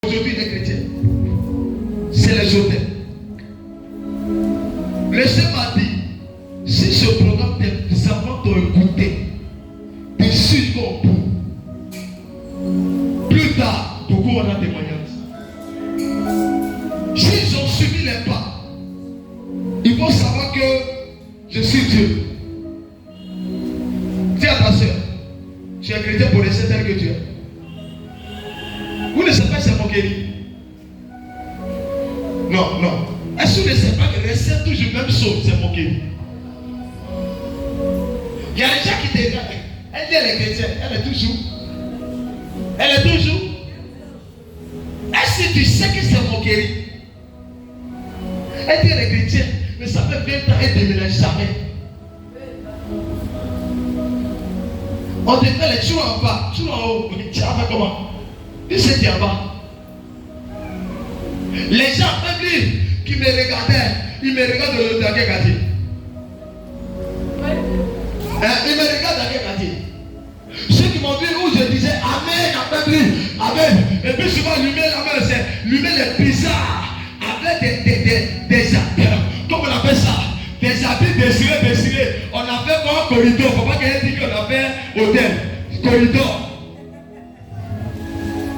Aujourd'hui, les chrétiens, c'est les hôtels. Le Seigneur m'a dit, si ce programme tes enfants t'ont écouté, t'es sûr qu'on peut. Plus tard, beaucoup auront des moyens. S'ils ont suivi les pas, il faut savoir que je suis Dieu. Dis à ta soeur, tu es chrétien pour rester tel que tu es. Vous ne savez pas que c'est moquerie. Non, non. Est-ce que vous ne savez pas que rester toujours même chose, c'est moquerie? Il y a des gens qui te regardent. Elle dit elle est chrétienne, elle est toujours. Elle est toujours. Est-ce que tu sais que c'est moquerie? Elle dit elle est chrétienne, mais ça fait 20 ans elle ne déménage jamais. On te fait les choux en bas, choux en haut. Tu as fait comment? Tu sais tu es en bas. Les gens, même lui, qui me regardaient, ils me regardent dans quel quartier? Ils me regardent dans quel quartier? Ceux qui m'ont vu où je disais Amen, Amen, Amen. Et puis souvent, l'humain est bizarre. Avec des habits, comment on appelle ça? Des habits désirés. On a fait quoi? Corridor. Il ne faut pas qu'elle dise qu'on a fait hôtel. Corridor.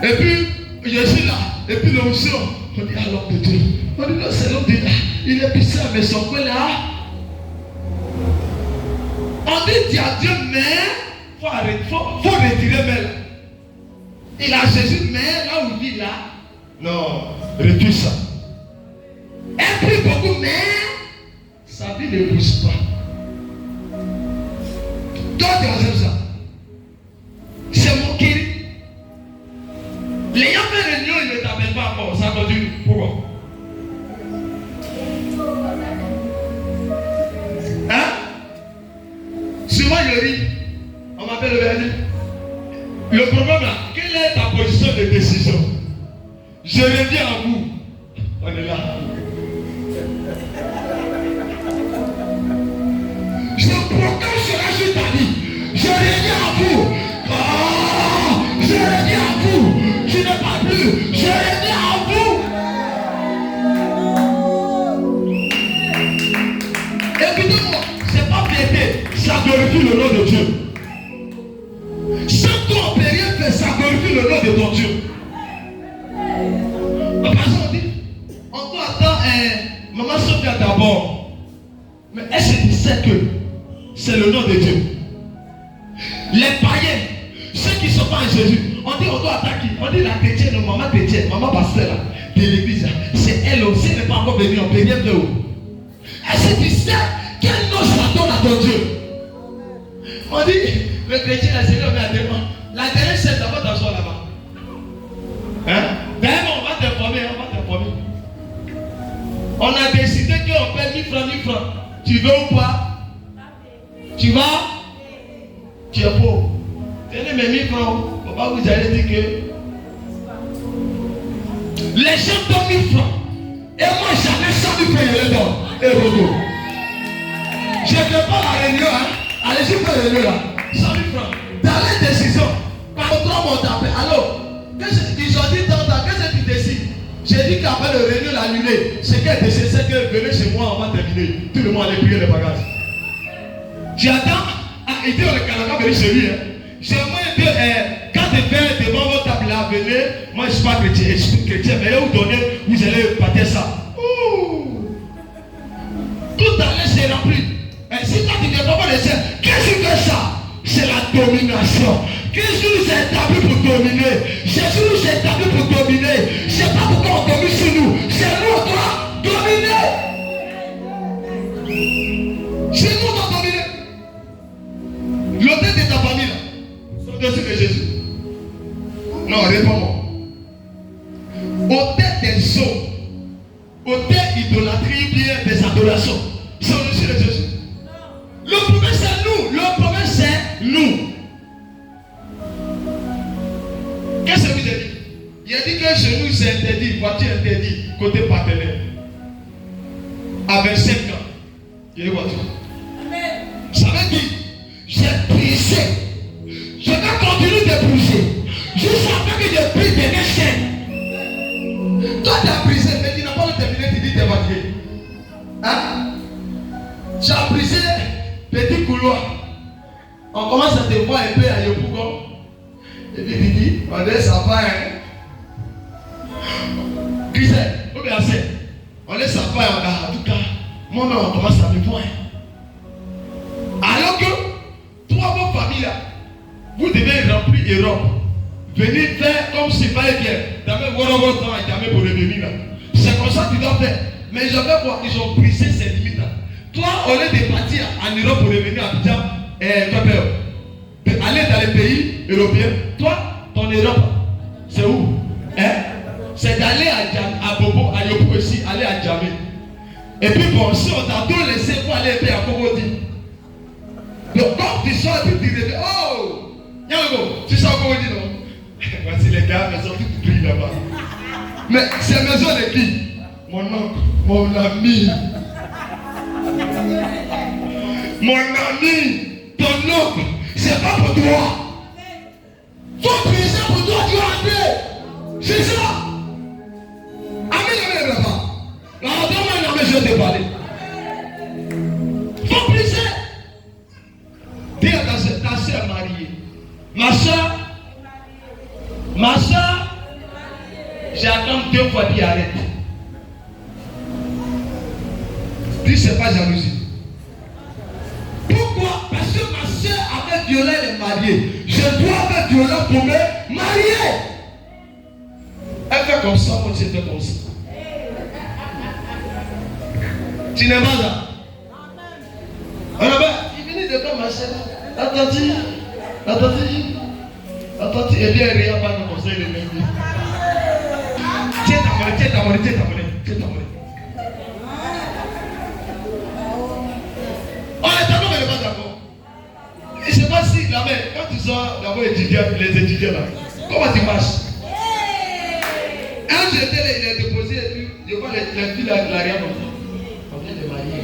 Et puis, je suis là. Et puis l'onction, on dit à l'homme de Dieu. On dit non, c'est l'homme de Dieu. Il est bizarre, mais son coin là. On dit dis à Dieu, mais faut retirer mais là. Il a Jésus, mais là où il dit là. Non, retire ça. Elle prie beaucoup, mais sa vie ne bouge pas. Toi, tu as ça. C'est moquerie. Les gens fait réunion, ils ne t'appellent pas encore. Ça continue. Pourquoi? Hein? Souvent, je ris. On m'appelle le verdict. Le problème là, quelle est ta position de décision? Je reviens à vous. On est là. Je proclame cela sur ta vie. Je reviens à vous. Oh, je reviens à vous. Tu n'es pas plus. Je reviens à vous. Écoutez-moi, c'est pas piété. Ça glorifie le nom de Dieu. Sans toi, on ne peut rien faire. Ça glorifie le nom de ton Dieu. Par exemple, on dit, on doit attendre maman Sophia d'abord. Mais est-ce que tu sais que c'est le nom de Dieu? Les païens, ceux qui ne sont pas en Jésus, on dit on doit attaquer. On dit la chrétienne, maman chrétienne, maman pasteur de l'église, c'est elle aussi, elle n'est pas encore venue, on peut rien faire. Est-ce que tu sais quel nom ça donne à ton Dieu? On dit, le chrétien, la Seigneur met à devant. La dernière scène, d'abord t'asseoir là-bas. Hein? D'ailleurs, on va t'informer. On a décidé qu'on paie 1000 francs. Tu veux ou pas? Tu vas? Tu es pauvre. Tenez mes 1000 francs. Papa, vous allez dire que les gens donnent 1000 francs. Et moi, jamais 100 000 francs, je les donne. Et Rodo. Je ne fais pas la réunion, hein. Allez-y, faire la réunion là. 100 000 francs. Dans les décisions, par contre, on t'appelle. Alors, ils ont dit tant, qu'est-ce que tu décides? J'ai dit qu'après le réunion l'annuler, c'est qu'elle décide, c'est que venez chez moi, on va terminer. Tout le monde allait plier les bagages. J'attends, il dit le Canada, venez chez lui. J'aimerais que quand tu fais devant votre table là, venez, moi je ne suis pas chrétien, je suis chrétien, mais vous donnez, vous allez partir ça. Ouh. Tout à l'heure c'est rempli. Et si toi tu ne comprends pas le ciel, qu'est-ce que c'est ça? C'est la domination. Qu'est-ce que nous est établi pour dominer? Jésus nous est établi pour dominer. Je ne sais pas pourquoi on domine sur nous. C'est nous qui doit dominer. C'est nous qui doit dominer. L'autel de ta famille là, c'est au-dessus de Jésus. Non, réponds-moi. Autel des hommes, autel idolâtrie bien des adorations, c'est au-dessus de Jésus. Le problème c'est nous. Le problème c'est nous. Qu'est-ce que vous avez dit? Il a dit que chez nous c'est interdit, voiture interdit, côté partenaire. À 25 ans, il y a une voiture. Ça veut dire, j'ai brisé. Je vais continuer de briser. Jusqu'à ce que je brise des chaînes. tu as brisé, mais tu n'as pas le terminé, tu dis tu es fatigué. Hein? Tu as brisé petit couloir. On commence à te voir un peu à Yopougon. Et puis tu dis, on est sympa, hein? Christ, on est assez. On est sympa, en tout cas, moi-même on commence à me voir. Alors que, toi, vos familles là, vous devez remplir Europe. Venir faire comme si pas bien. D'abord, votre temps et d'abord pour revenir là. C'est comme ça que tu dois faire. Mais je vais voir, ils ont brisé ces limites là. Toi, au lieu de partir en Europe pour revenir à Abidjan, aller dans les pays européens, toi, ton Europe, c'est où? Hein? C'est d'aller à Bobo, à Yopou aussi, aller à Djamé. Et puis bon, si on t'a tout laissé pour aller à Kogodi. Donc quand tu sors et puis tu dis, oh, Yango, tu sors à Kogodi non? Voici les gars, maison toutes brillent là-bas. Mais c'est maison de qui? Mon oncle, mon ami. Mon ami, ton oncle, c'est pas pour toi. Faut prier pour toi, tu vas entrer. C'est ça. Amen, amen, là-bas. Alors, donne-moi une je vais te parler. Faut prier. Dis à ta soeur mariée. Ma soeur, j'attends 2 fois qu'il arrête. Dis, c'est pas jalousie. Pourquoi? Parce que ma soeur avait violé les mariés. Je dois avoir violé pour me marier. Elle fait comme ça, moi je fais comme ça. Tu n'es pas là. Alors, il venait de faire ma soeur. La tante, eh bien, rien pas de conseil de même. Tiens ta monnaie. On est tellement pas d'accord. Je ne sais pas si la mère, quand tu sors d'abord les étudiants là, comment tu marches? Un j'étais là, il est déposé et puis je vois les filles là, rien comme ça. On vient de marier.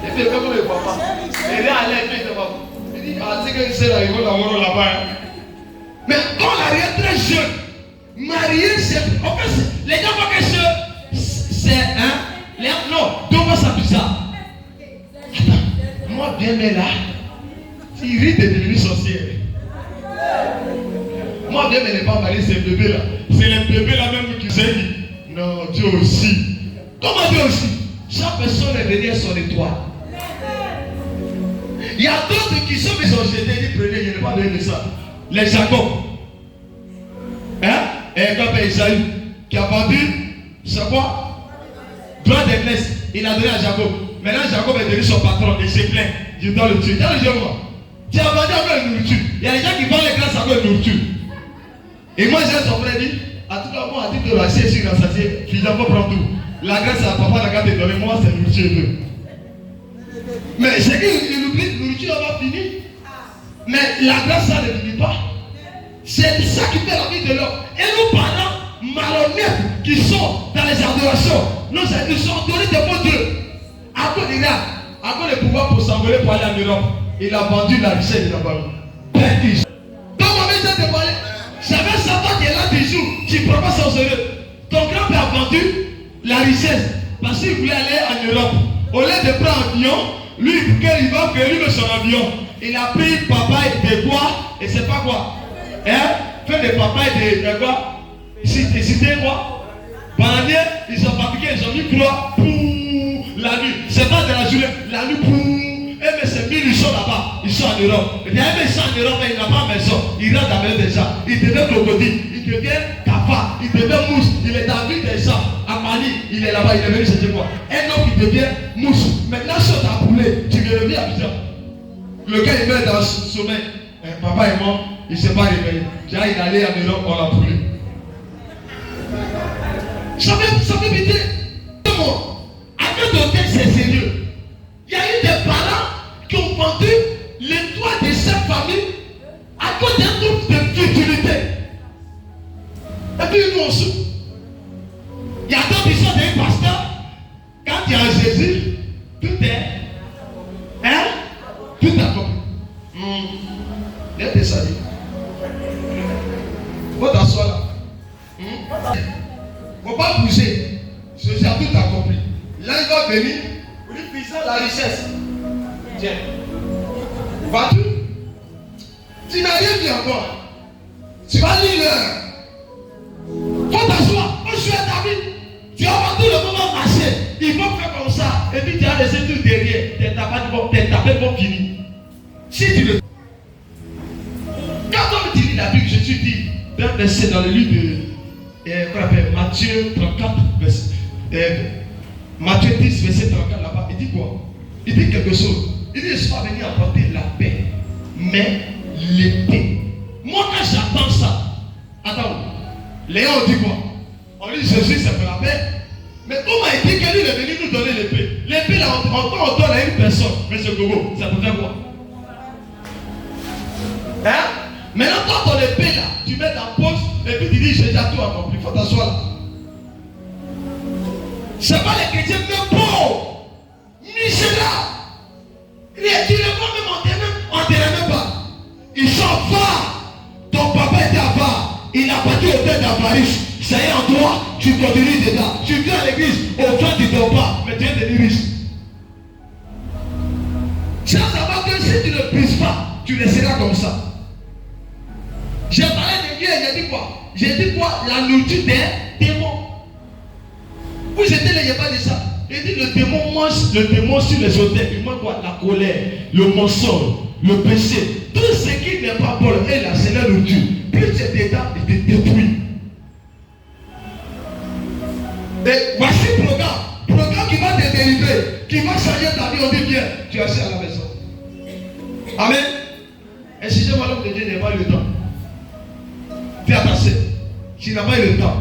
Et puis comme on ne voit pas, il est allé et puis il dit, ah c'est que c'est là, il va l'avoir là-bas. Mais quand on est très jeune, marié, c'est. En fait, les gens voient que c'est. Hein? Non, donc moi ça bizarre. Attends, moi bien mais là, il rit de devenir sorcière. Moi bien mais n'est pas marié, c'est le bébé là. C'est le bébé là même qui s'est dit. Non, Dieu aussi. Comment Dieu aussi? Chaque personne est venue à son étoile. Il y a d'autres qui sont mis en jeté, ils prenaient, il n'y a pas de ça. Les Jacob. Hein? Et comme Isaïe qui a vendu, c'est quoi? Droit d'aînesse. Il a donné à Jacob. Maintenant Jacob est devenu son patron et c'est plein. Je dois le tuer. Dans le jeu, tu as vendu avec la nourriture. Il y a des gens qui vendent les grâces avec la nourriture. Et moi j'ai son frère dit, à tout cas moi à titre de la siège sur la satiée, finalement prends tout. La grâce à papa n'a qu'à te donner, moi c'est nourriture. Mais c'est qu'il oublie, la nourriture va finir. Mais la grâce ça ne finit pas. C'est ça qui fait la vie de l'homme. Et nous parlons malhonnêtes qui sont dans les adorations. Nous sommes donnés des mots Dieu. À cause de là, à cause du pouvoir pour s'envoler pour aller en Europe, il a vendu la richesse de la banque. Perdu. Comme on vient de te parler, j'avais Satan qui est là des jours, tu ne prends pas ça au sérieux. Ton grand-père a vendu la richesse parce qu'il voulait aller en Europe. Au lieu de prendre un avion, lui, il va que lui met son avion. Il a pris papaye de quoi et c'est pas quoi. Hein? Fait des papayes de quoi? C'était quoi? Bananier, ils ont fabriqué, ils ont mis quoi pour la nuit. C'est pas de la journée, la nuit pour. Eh mais c'est 1000 ils sont là-bas, ils sont en Europe. Et bien, ils sont en Europe, mais il n'a pas de maison. Il rentre dans la maison des gens. Il devient crocodile, il devient cafard, il devient mouche. Il est dans la ville des gens. À Mali, il est là-bas, il est venu chercher quoi? Un homme qui devient mouche. Maintenant, si on t'a poulet, tu viens revenir à Abidjan. Le gars il meurt dans le sommeil. Papa est mort, il ne s'est pas réveillé. Il est allé en Europe, on l'a poulet. Ça fait péter. Avec le texte, c'est sérieux. Il y a eu des parents qui ont vendu les toits de cette famille à cause d'un truc de futilité. Et puis nous aussi. Il y a d'autres qui sont des pasteurs. Quand il y a un Jésus, tout est. Hein? Tout est comme. Il y a des saluts. Faut t'asseoir là. Il ne faut pas bouger. Jésus a tout accompli. Là, il va venir pour lui puiser la richesse. Tiens. Vois-tu? Tu n'as rien vu encore. Tu vas lire l'heure. Faut t'asseoir. Faut jouer ta vie. Tu vas voir tout le moment marcher. Il faut faire comme ça. Et puis tu as laissé tout derrière. Tes tapés vont finir. Si tu le. Quand on dit la Bible, Jésus dit, d'un verset dans le livre de Matthieu 34, Matthieu 10, verset 34 là-bas, il dit quoi? Il dit quelque chose. Il dit, je suis pas venu apporter la paix, mais l'épée. Moi, quand j'entends ça, attends, Léon dit quoi? On dit Jésus, c'est pour la paix. Mais on m'a dit qu'il est venu nous donner l'épée. L'épée, là, on donne à une personne. Mais ce gogo, ça peut faire quoi? Hein? Maintenant, quand ton épée là, tu mets ta pose et puis tu dis j'ai déjà tout accompli. Il faut t'asseoir là. C'est pas les chrétiens même pauvres, misérables. Tu les vois même on ne même pas. Ils sont avares. Ton papa était avare. Il n'a pas dû au tête d'avarice. Ça y est en toi, tu continues dedans. Tu viens à l'église, au fond tu ne dors pas, mais tu es devenu riche. Sans savoir que si tu ne brises pas, tu resteras comme ça. J'ai parlé de Dieu et j'ai dit quoi? J'ai dit quoi? La nourriture des démons. Vous étiez les yébas de ça. J'ai dit le démon mange le démon sur les autels. Il mange quoi? La colère, le mensonge, le péché. Tout ce qui n'est pas bon et là, c'est la nourriture. Plus c'est dedans, il te détruit. Et voici le programme qui va te délivrer, qui va changer ta vie. On dit bien, tu es assis à la maison. Amen. Et si je vois l'homme de Dieu n'est pas eu le temps. Fais attention. Tu n'as pas eu le temps.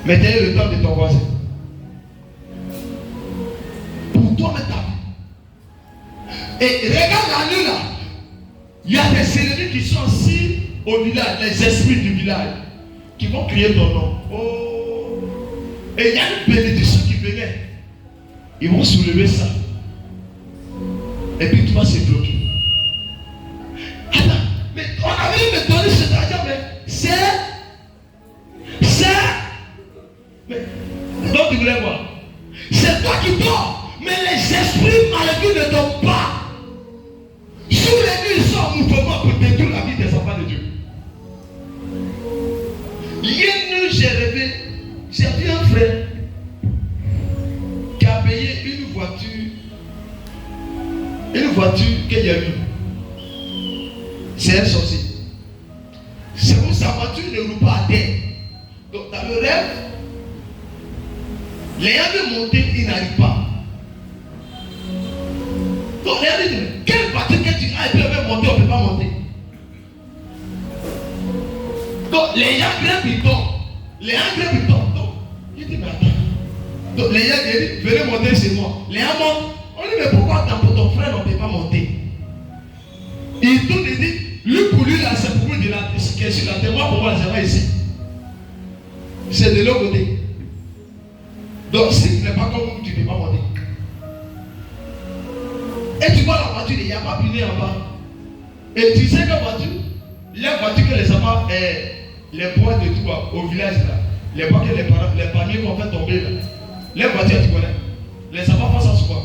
Mais tu as eu le temps de ton voisin. Pour toi, mais ta vie. Et regarde la nuit là. Il y a des ennemis qui sont assis au village, les esprits du village, qui vont crier ton nom. Oh. Et il y a une bénédiction qui venait. Ils vont soulever ça. Et puis tu vas se bloquer. Attends, mais on avait me donné cet argent, mais c'est. Mais donc tu voulais voir. C'est toi qui dors, mais les esprits maléfiques ne dorment pas. Sous les nuits, ils sont en mouvement pour détruire la vie des enfants de Dieu. Hier nuit, j'ai rêvé, j'ai vu un frère qui a payé une voiture qu'il y a eu. C'est un sorcier. C'est où sa voiture ne roule pas à terre. Donc dans le rêve, l'ayant de monter, il n'arrive pas. Donc l'ayant dit, quelle voiture que tu as, il peut monter, on ne peut pas monter. Donc l'ayant grimpe, il tombe. L'ayant grimpe, il tombe. Donc il dit, mais attends. Donc l'ayant dit, venez monter chez moi. L'ayant monte. On dit, mais pourquoi pour ton frère on ne peut pas monter? Il tourne et dit, lui pour lui là, c'est pour lui de la question là. C'est moi pour moi, c'est pas ici. C'est de l'autre côté. Donc si tu n'es pas comme nous, tu ne peux pas monter. Et tu vois la voiture, il n'y a pas pilier en bas. Et tu sais que la voiture, les voitures que les enfants, les bois de tout au village là, les bois que les paniers qu'on fait tomber là, les voitures tu connais, les enfants font ça souvent.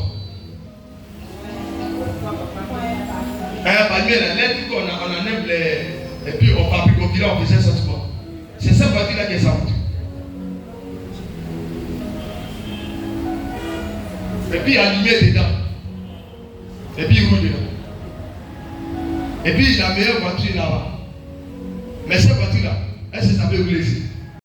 Un panier là, les trucs on enlève les. Et puis on fabrique au village, on faisait ça souvent. C'est cette voiture là qui est sa voiture. Et puis il a allumé dedans. Et puis il roule dedans. Et puis la meilleure voiture là-bas. Mais cette voiture là, elle s'est savait rouler ici.